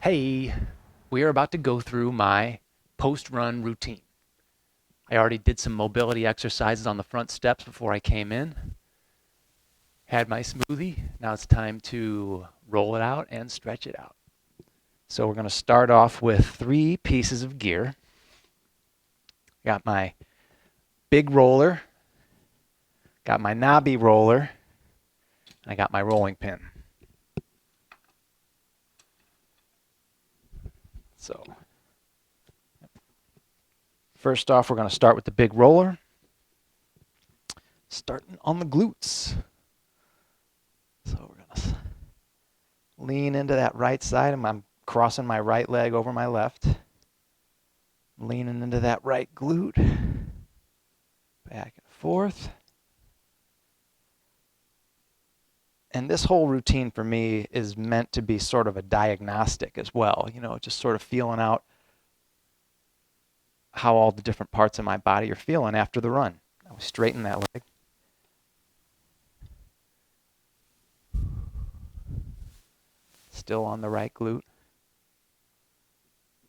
Hey, we are about to go through my post-run routine. I already did some mobility exercises on the front steps before I came in, had my smoothie. Now it's time to roll it out and stretch it out. So we're going to start off with 3 pieces of gear. Got my big roller, got my knobby roller, and I got my rolling pin. So first off, we're going to start with the big roller, starting on the glutes. So we're going to lean into that right side, and I'm crossing my right leg over my left. Leaning into that right glute. Back and forth. And this whole routine for me is meant to be sort of a diagnostic as well. You know, just sort of feeling out how all the different parts of my body are feeling after the run. Now we straighten that leg. Still on the right glute.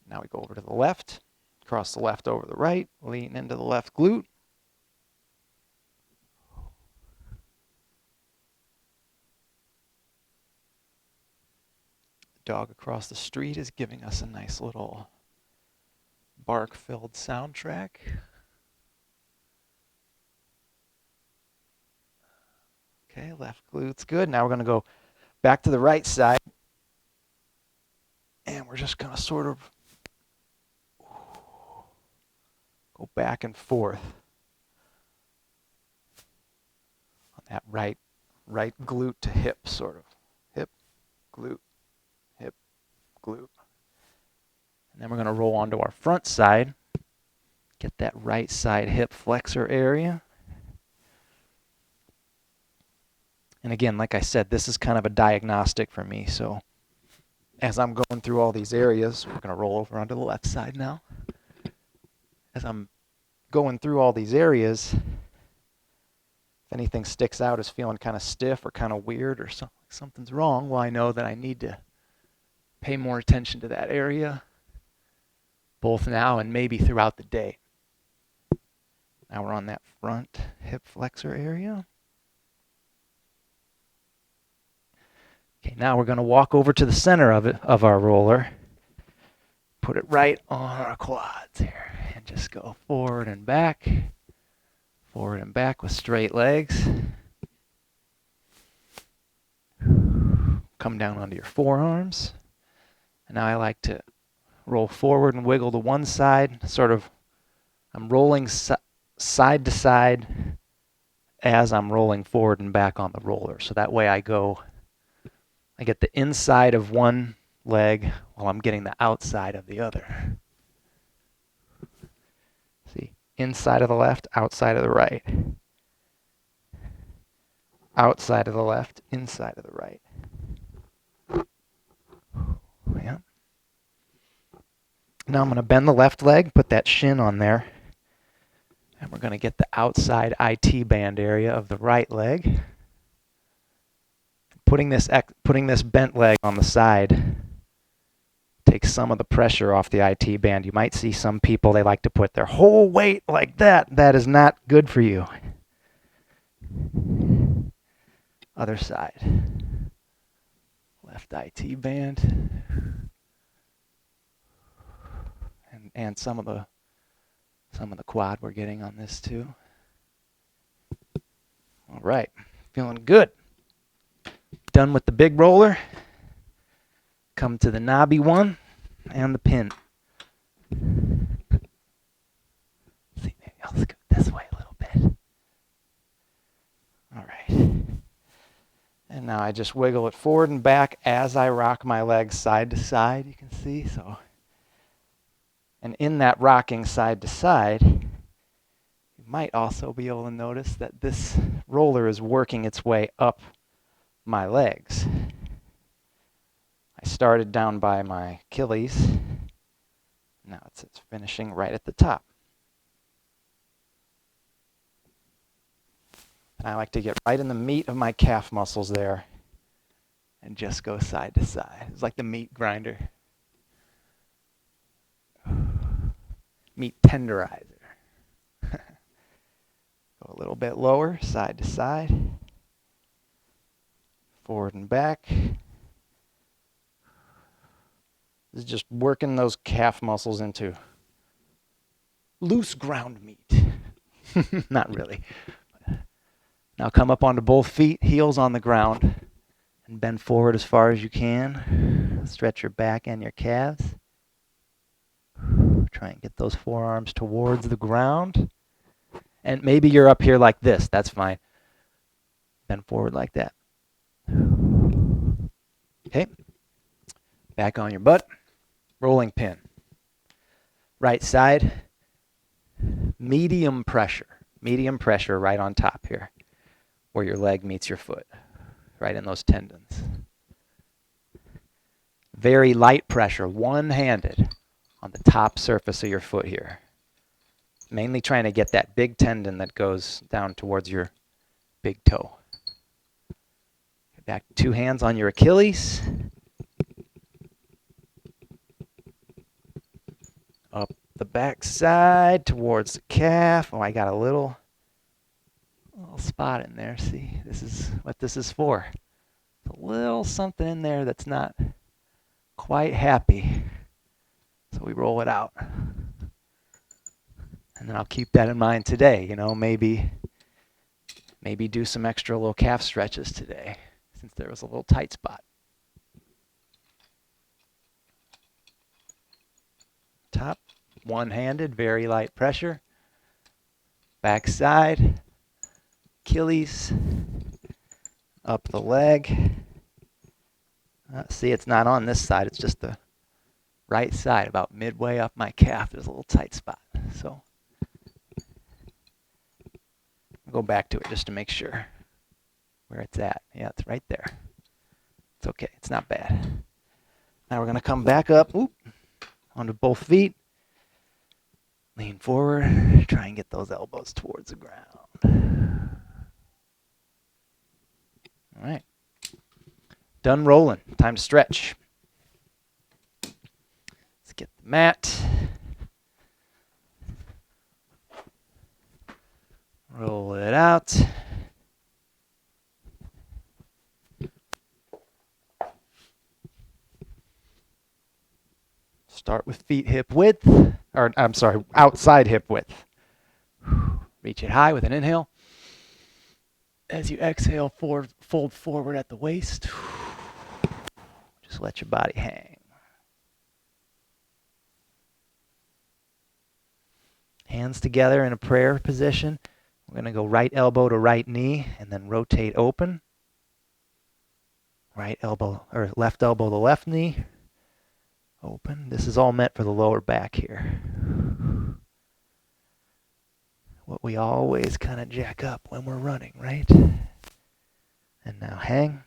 Now we go over to the left. Cross the left over the right. Lean into the left glute. The dog across the street is giving us a nice little bark-filled soundtrack. Okay, left glute's good. Now we're going to go back to the right side. And we're just going to sort of go back and forth on that right glute to hip sort of. Hip, glute, hip, glute. And then we're going to roll onto our front side. Get that right side hip flexor area. And again, like I said, this is kind of a diagnostic for me. So as I'm going through all these areas, we're going to roll over onto the left side now. As I'm going through all these areas, if anything sticks out as feeling kind of stiff or kind of weird or something's wrong, well, I know that I need to pay more attention to that area, both now and maybe throughout the day. Now we're on that front hip flexor area. Okay, now we're going to walk over to the center of our roller, put it right on our quads here, and just go forward and back with straight legs. Come down onto your forearms. And now I like to roll forward and wiggle to one side, I'm rolling side to side as I'm rolling forward and back on the roller. So that way I get the inside of one leg while I'm getting the outside of the other. See, inside of the left, outside of the right. Outside of the left, inside of the right. Yeah. Now I'm going to bend the left leg, put that shin on there, and we're going to get the outside IT band area of the right leg. Putting this bent leg on the side takes some of the pressure off the IT band. You might see some people, they like to put their whole weight like that. That is not good for you. Other side. Left IT band. And some of the quad we're getting on this too. All right, feeling good. Done with the big roller. Come to the knobby one and the pin. See, maybe I'll scoot this way a little bit. All right. And now I just wiggle it forward and back as I rock my legs side to side, you can see. And in that rocking side to side, you might also be able to notice that this roller is working its way up my legs. I started down by my Achilles. Now it's finishing right at the top. And I like to get right in the meat of my calf muscles there and just go side to side. It's like the meat grinder. meat tenderizer. Go a little bit lower, side to side, forward and back. This is just working those calf muscles into loose ground meat. Not really. Now come up onto both feet, heels on the ground, and bend forward as far as you can. Stretch your back and your calves. Try and get those forearms towards the ground. And maybe you're up here like this. That's fine. Bend forward like that. Okay. Back on your butt. Rolling pin. Right side. Medium pressure. Medium pressure right on top here, where your leg meets your foot. Right in those tendons. Very light pressure, one-handed, on the top surface of your foot here. Mainly trying to get that big tendon that goes down towards your big toe. Back, 2 hands on your Achilles. Up the back side towards the calf. Oh, I got a little spot in there. See, this is what this is for. A little something in there that's not quite happy. So we roll it out. And then I'll keep that in mind today. You know, maybe do some extra little calf stretches today, since there was a little tight spot. Top, one-handed, very light pressure. Back side, Achilles, up the leg. See, it's not on this side, it's just the right side, about midway up my calf. There's a little tight spot. So I'll go back to it just to make sure where it's at. Yeah, it's right there. It's okay, it's not bad. Now we're gonna come back up, onto both feet. Lean forward, try and get those elbows towards the ground. All right. Done rolling. Time to stretch. Let's get the mat. Roll it out. Start with feet hip width, or I'm sorry, outside hip width. Reach it high with an inhale. As you exhale, fold forward at the waist. Just let your body hang. Hands together in a prayer position. We're going to go right elbow to right knee and then rotate open. Right elbow, or left elbow to left knee. Open. This is all meant for the lower back here. What we always kind of jack up when we're running, right? And now hang.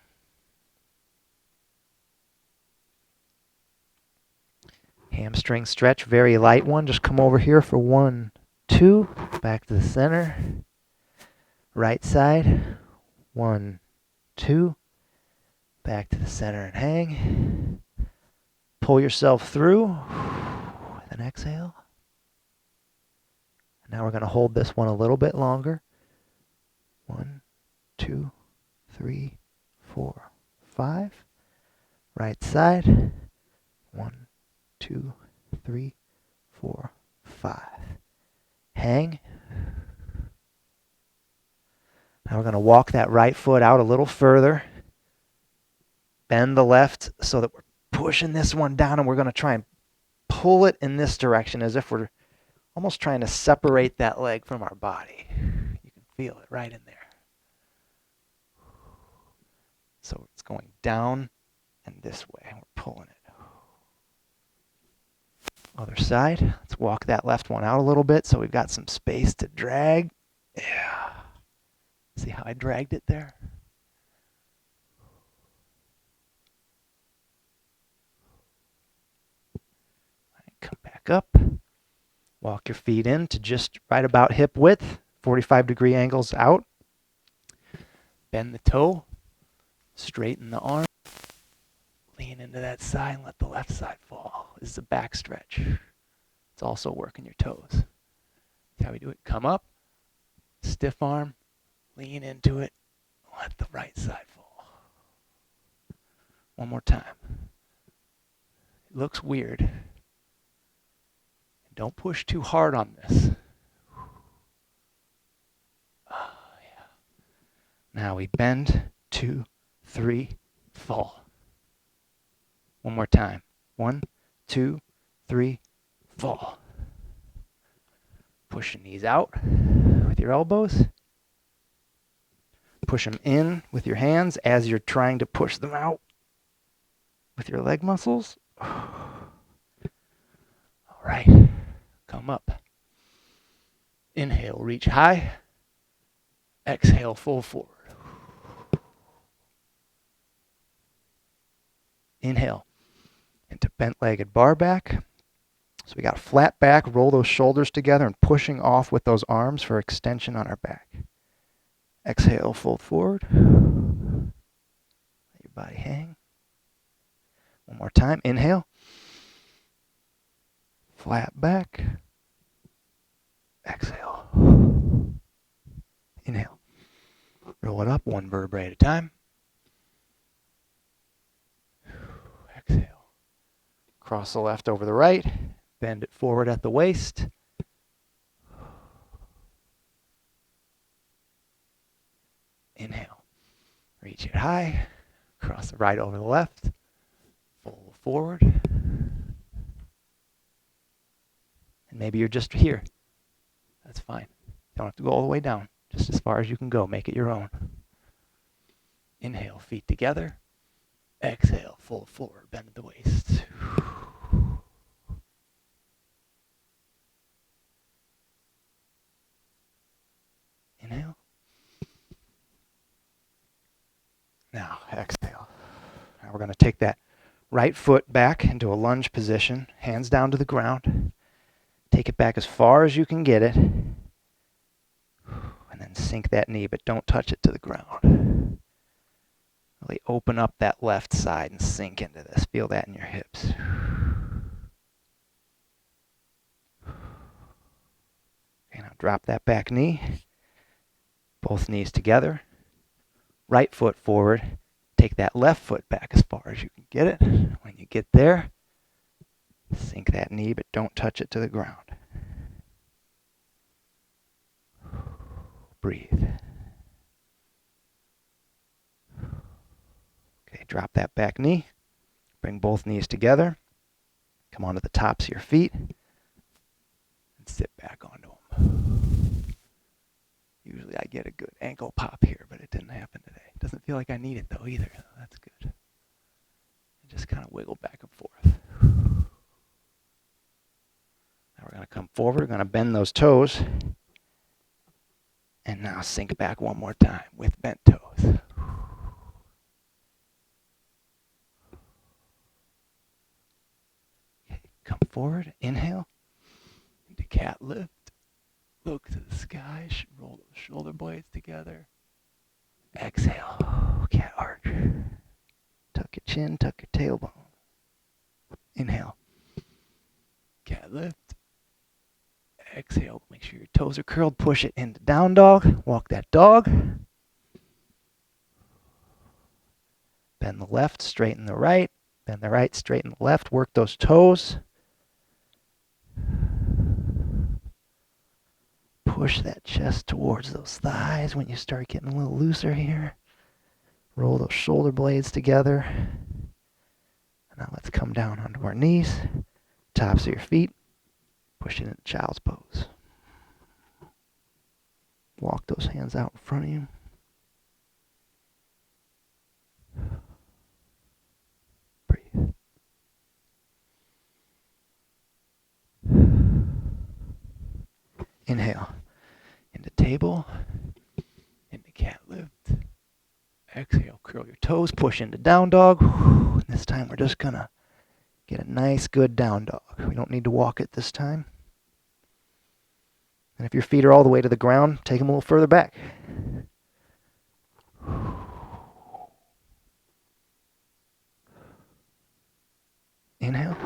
Hamstring stretch, very light one. Just come over here for 1, 2. Back to the center. Right side. 1, 2. Back to the center and hang. Pull yourself through with an exhale. Now we're going to hold this one a little bit longer. 1, 2, 3, 4, 5. Right side. 1, 2, 3, 4, 5. Hang. Now we're going to walk that right foot out a little further. Bend the left so that we're pushing this one down, and we're going to try and pull it in this direction as if we're almost trying to separate that leg from our body. You can feel it right in there. So it's going down and this way. We're pulling it. Other side. Let's walk that left one out a little bit so we've got some space to drag. Yeah. See how I dragged it there? Come back up. Walk your feet in to just right about hip width, 45-degree angles out. Bend the toe, straighten the arm, lean into that side and let the left side fall. This is a back stretch. It's also working your toes. See how we do it? Come up, stiff arm, lean into it, let the right side fall. One more time. It looks weird. Don't push too hard on this. Oh, yeah. Now we bend, 2, 3, fall. One more time. 1, 2, 3, fall. Push your knees out with your elbows. Push them in with your hands as you're trying to push them out with your leg muscles. All right. Come up. Inhale, reach high. Exhale, fold forward. Inhale into bent-legged bar back. So we got flat back, roll those shoulders together and pushing off with those arms for extension on our back. Exhale, fold forward. Let your body hang. One more time. Inhale. Flat back. Exhale. Inhale. Roll it up one vertebrae at a time. Exhale. Cross the left over the right. Bend it forward at the waist. Inhale. Reach it high. Cross the right over the left. Fold forward. And maybe you're just here. That's fine. Don't have to go all the way down. Just as far as you can go. Make it your own. Inhale, feet together. Exhale, fold forward, bend at the waist. Inhale. Now, exhale. Now we're going to take that right foot back into a lunge position, hands down to the ground. Take it back as far as you can get it. And then sink that knee, but don't touch it to the ground. Really open up that left side and sink into this. Feel that in your hips. Okay, now drop that back knee. Both knees together. Right foot forward. Take that left foot back as far as you can get it. When you get there, sink that knee, but don't touch it to the ground. Breathe. Okay, drop that back knee. Bring both knees together. Come onto the tops of your feet. And sit back onto them. Usually I get a good ankle pop here, but it didn't happen today. Doesn't feel like I need it though either. So that's good. And just kind of wiggle back and forth. Now we're going to come forward. We're going to bend those toes. And now sink back one more time with bent toes. Okay, come forward. Inhale. Into cat lift. Look to the sky. Roll those shoulder blades together. Exhale. Cat arch. Tuck your chin. Tuck your tailbone. Inhale. Cat lift. Exhale. Make sure your toes are curled. Push it into down dog. Walk that dog. Bend the left. Straighten the right. Bend the right. Straighten the left. Work those toes. Push that chest towards those thighs when you start getting a little looser here. Roll those shoulder blades together. Now let's come down onto our knees. Tops of your feet. Push it into child's pose. Walk those hands out in front of you. Breathe. Inhale. Into table. Into cat lift. Exhale. Curl your toes. Push into down dog. This time we're just going to get a nice good down dog. We don't need to walk it this time. And if your feet are all the way to the ground, take them a little further back. Inhale.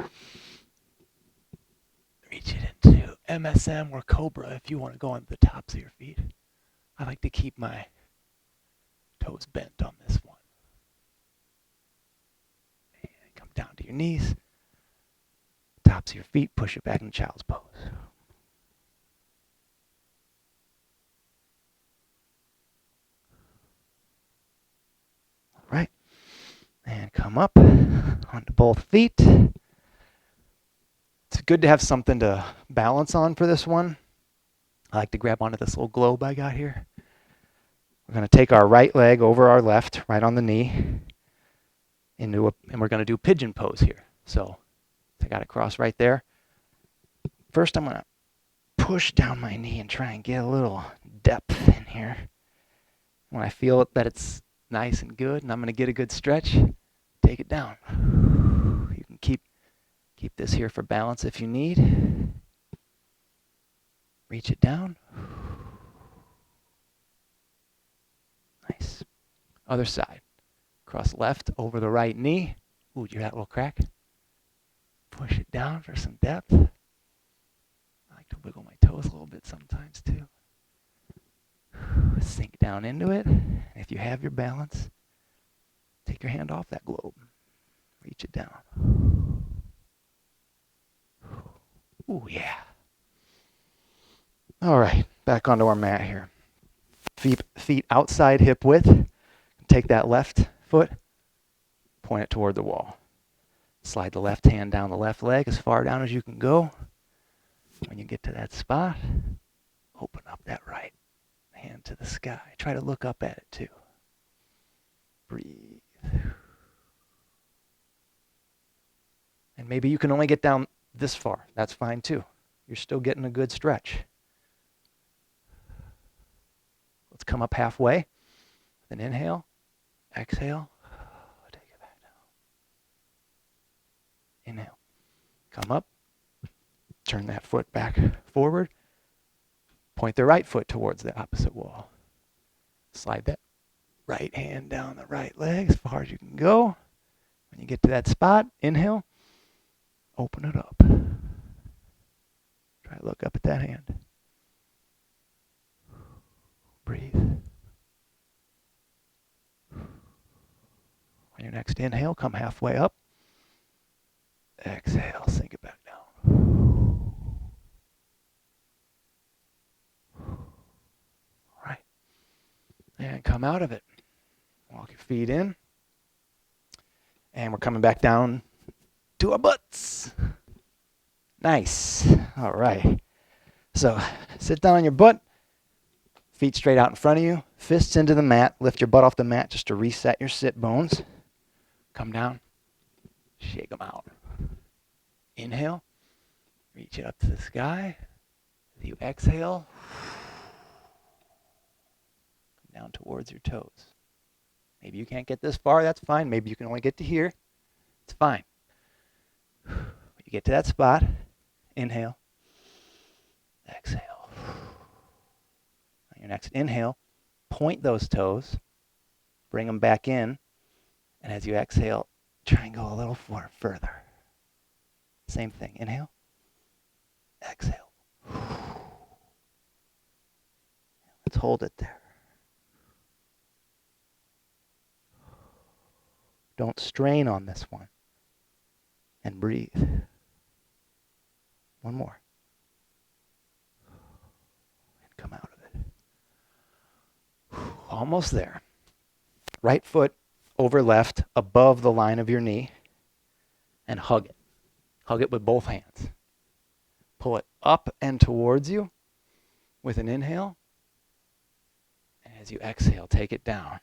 Reach it MSM or Cobra if you want to go on the tops of your feet. I like to keep my toes bent on this one. And come down to your knees. Tops of your feet, push it back in child's pose. All right. And come up onto both feet. It's good to have something to balance on for this one. I like to grab onto this little globe I got here. We're going to take our right leg over our left, right on the knee, and we're going to do pigeon pose here. So I got it crossed right there. First, I'm going to push down my knee and try and get a little depth in here. When I feel that it's nice and good and I'm going to get a good stretch, take it down. You can keep this here for balance if you need. Reach it down. Nice. Other side. Cross left over the right knee. Ooh, you hear that little crack? Push it down for some depth. I like to wiggle my toes a little bit sometimes too. Sink down into it. If you have your balance, take your hand off that globe. Reach it down. Ooh, yeah. All right, back onto our mat here. Feet outside hip width. Take that left foot, point it toward the wall. Slide the left hand down the left leg as far down as you can go. When you get to that spot, open up that right hand to the sky. Try to look up at it too. Breathe. And maybe you can only get down this far. That's fine too. You're still getting a good stretch. Let's come up halfway. Then inhale, exhale, take it back down. Inhale, come up, turn that foot back forward, point the right foot towards the opposite wall. Slide that right hand down the right leg as far as you can go. When you get to that spot, inhale, open it up. Try to look up at that hand. Breathe. On your next inhale, come halfway up. Exhale, sink it back down. All right. And come out of it. Walk your feet in. And we're coming back down to our butts. Nice. All right. So sit down on your butt. Feet straight out in front of you. Fists into the mat. Lift your butt off the mat just to reset your sit bones. Come down. Shake them out. Inhale. Reach it up to the sky. As you exhale, come down towards your toes. Maybe you can't get this far. That's fine. Maybe you can only get to here. It's fine. When you get to that spot, inhale. Exhale. On your next inhale, point those toes. Bring them back in. And as you exhale, try and go a little further. Same thing. Inhale. Exhale. Let's hold it there. Don't strain on this one. And breathe. One more. And come out of it. Almost there. Right foot over left, above the line of your knee, and hug it. Hug it with both hands. Pull it up and towards you with an inhale. And as you exhale, take it down.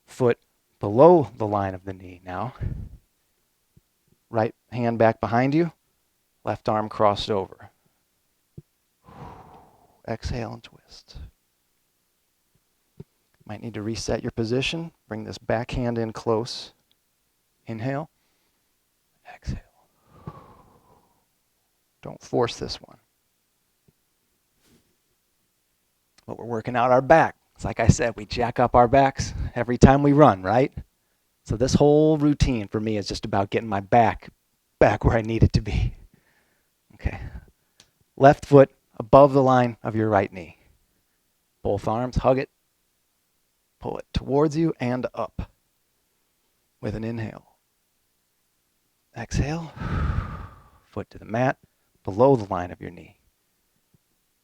Foot below the line of the knee now. Right hand back behind you. Left arm crossed over. Exhale and twist. Might need to reset your position. Bring this back hand in close. Inhale. Exhale. Don't force this one. But we're working out our back. It's like I said, we jack up our backs every time we run, right? So this whole routine for me is just about getting my back where I need it to be. Okay. Left foot above the line of your right knee. Both arms, hug it. Pull it towards you and up with an inhale. Exhale. Foot to the mat, below the line of your knee.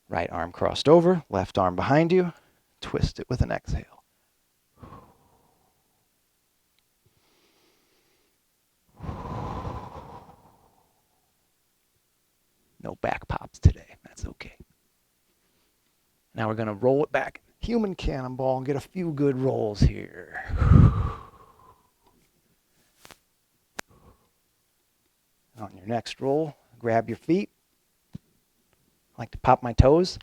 Right arm crossed over, left arm behind you. Twist it with an exhale. No back pops today. That's okay. Now we're going to roll it back. Human cannonball and get a few good rolls here. On your next roll, grab your feet. I like to pop my toes.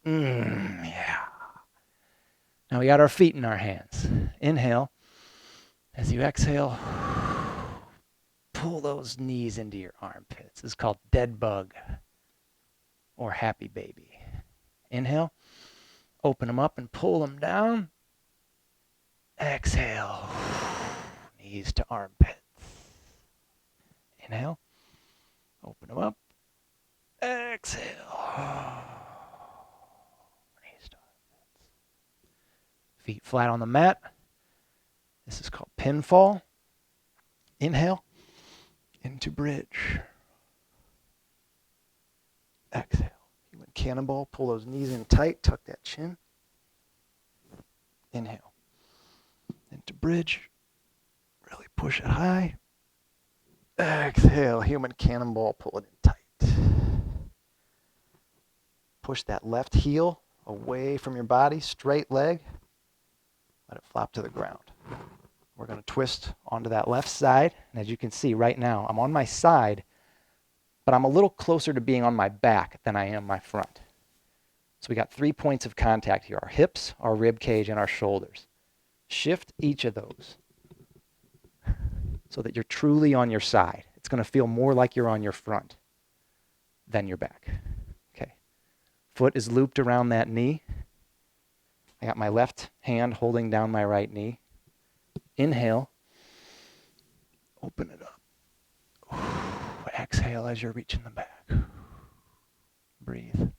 Yeah. Now we got our feet in our hands. Inhale. As you exhale, pull those knees into your armpits. This is called dead bug or happy baby. Inhale. Open them up and pull them down. Exhale. Knees to armpits. Inhale. Open them up. Exhale. Knees to armpits. Feet flat on the mat. This is called pinfall. Inhale. Into bridge. Exhale. Human cannonball. Pull those knees in tight. Tuck that chin. Inhale. Into bridge. Really push it high. Exhale. Human cannonball. Pull it in tight. Push that left heel away from your body. Straight leg. Let it flop to the ground. We're going to twist onto that left side. And as you can see right now, I'm on my side, but I'm a little closer to being on my back than I am my front. So we got 3 points of contact here, our hips, our rib cage, and our shoulders. Shift each of those so that you're truly on your side. It's going to feel more like you're on your front than your back. Okay. Foot is looped around that knee. I got my left hand holding down my right knee. Inhale. Open it up. Exhale as you're reaching the back. Breathe. And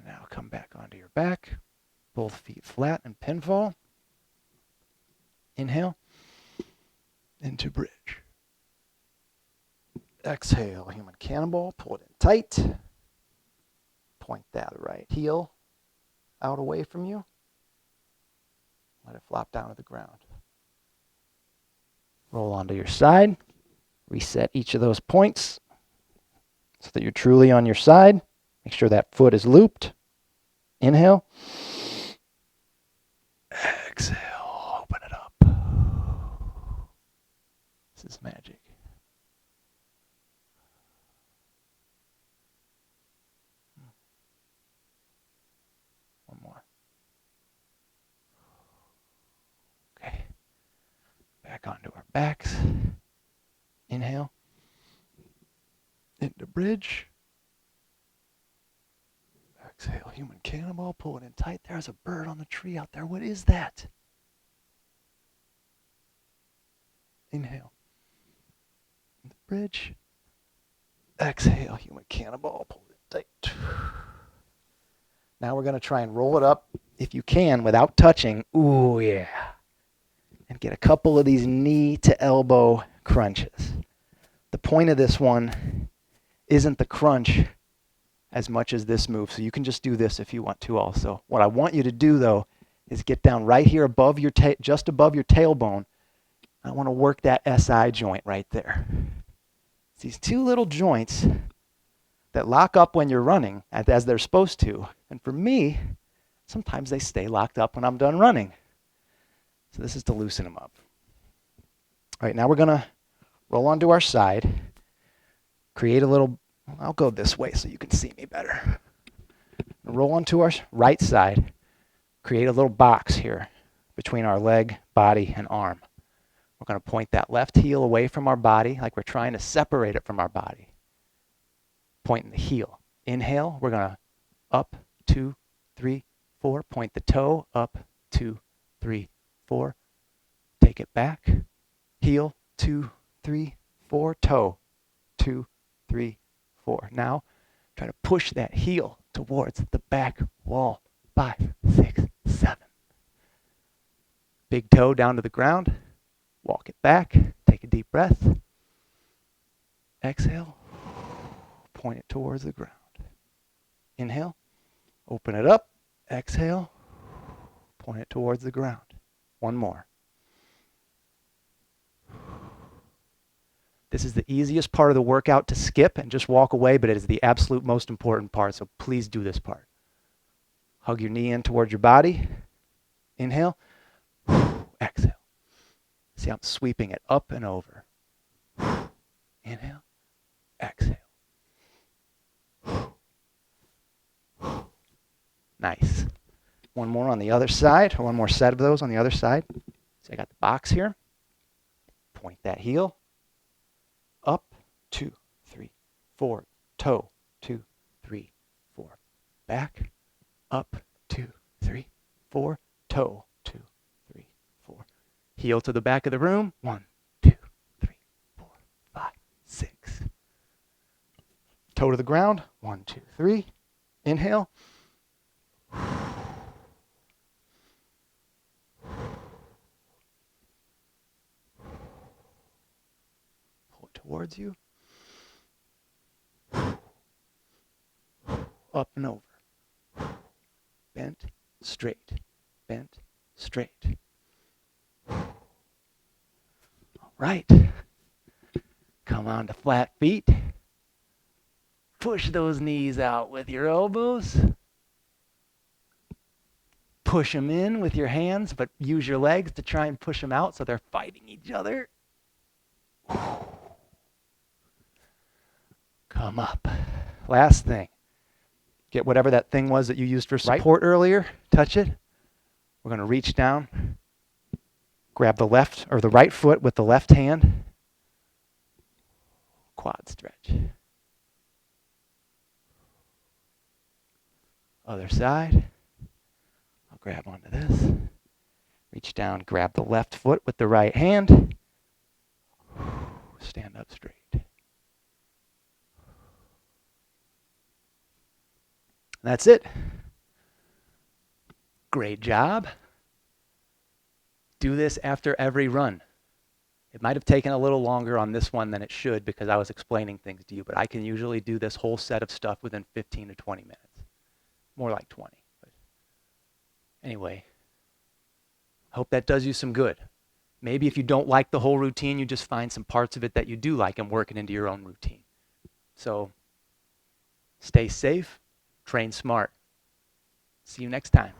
now come back onto your back. Both feet flat and pinfall. Inhale. Into bridge. Exhale. Human cannonball. Pull it in tight. Point that right heel out away from you. Let it flop down to the ground. Roll onto your side. Reset each of those points so that you're truly on your side. Make sure that foot is looped. Inhale. Exhale. Open it up. This is magic. One more. Okay. Back onto our backs. Inhale. Into bridge. Exhale. Human cannonball. Pull it in tight. There's a bird on the tree out there. What is that? Inhale. Into bridge. Exhale. Human cannonball. Pull it in tight. Now we're going to try and roll it up, if you can, without touching. Ooh, yeah. And get a couple of these knee to elbow crunches. The point of this one isn't the crunch as much as this move, so you can just do this if you want to also. What I want you to do, though, is get down right here above your just above your tailbone. I want to work that SI joint right there. It's these two little joints that lock up when you're running, as they're supposed to. And for me, sometimes they stay locked up when I'm done running. So this is to loosen them up. All right, now we're going to roll onto our side. Create a little, I'll go this way so you can see me better. Roll onto our right side. Create a little box here between our leg, body, and arm. We're going to point that left heel away from our body like we're trying to separate it from our body. Pointing the heel. Inhale, we're going to up, 2, 3, 4. Point the toe, up, 2, 3, 4. Take it back, heel, 2, 3, 4, toe, 2, 3, 4. Now, try to push that heel towards the back wall, 5, 6, 7. Big toe down to the ground, walk it back, take a deep breath. Exhale, point it towards the ground. Inhale, open it up, exhale, point it towards the ground. One more. This is the easiest part of the workout to skip and just walk away, but it is the absolute most important part, so please do this part. Hug your knee in towards your body. Inhale, exhale. See, I'm sweeping it up and over. Inhale, exhale. Nice. One more on the other side, or one more set of those on the other side. So I got the box here. Point that heel. Up, 2, 3, 4. Toe, 2, 3, 4. Back, up, 2, 3, 4. Toe, 2, 3, 4. Heel to the back of the room. 1, 2, 3, 4, 5, 6. Toe to the ground. 1, 2, 3. Inhale. Pull it towards you. Up and over. Bent, straight. Bent, straight. All right. Come on to flat feet. Push those knees out with your elbows. Push them in with your hands, but use your legs to try and push them out so they're fighting each other. Come up. Last thing. Get whatever that thing was that you used for support earlier. Touch it. We're going to reach down. Grab the left or the right foot with the left hand. Quad stretch. Other side. I'll grab onto this. Reach down, grab the left foot with the right hand. Stand up straight. That's it. Great job. Do this after every run. It might have taken a little longer on this one than it should because I was explaining things to you, but I can usually do this whole set of stuff within 15 to 20 minutes. More like 20. But anyway, hope that does you some good. Maybe if you don't like the whole routine, you just find some parts of it that you do like and work it into your own routine. So stay safe, train smart. See you next time.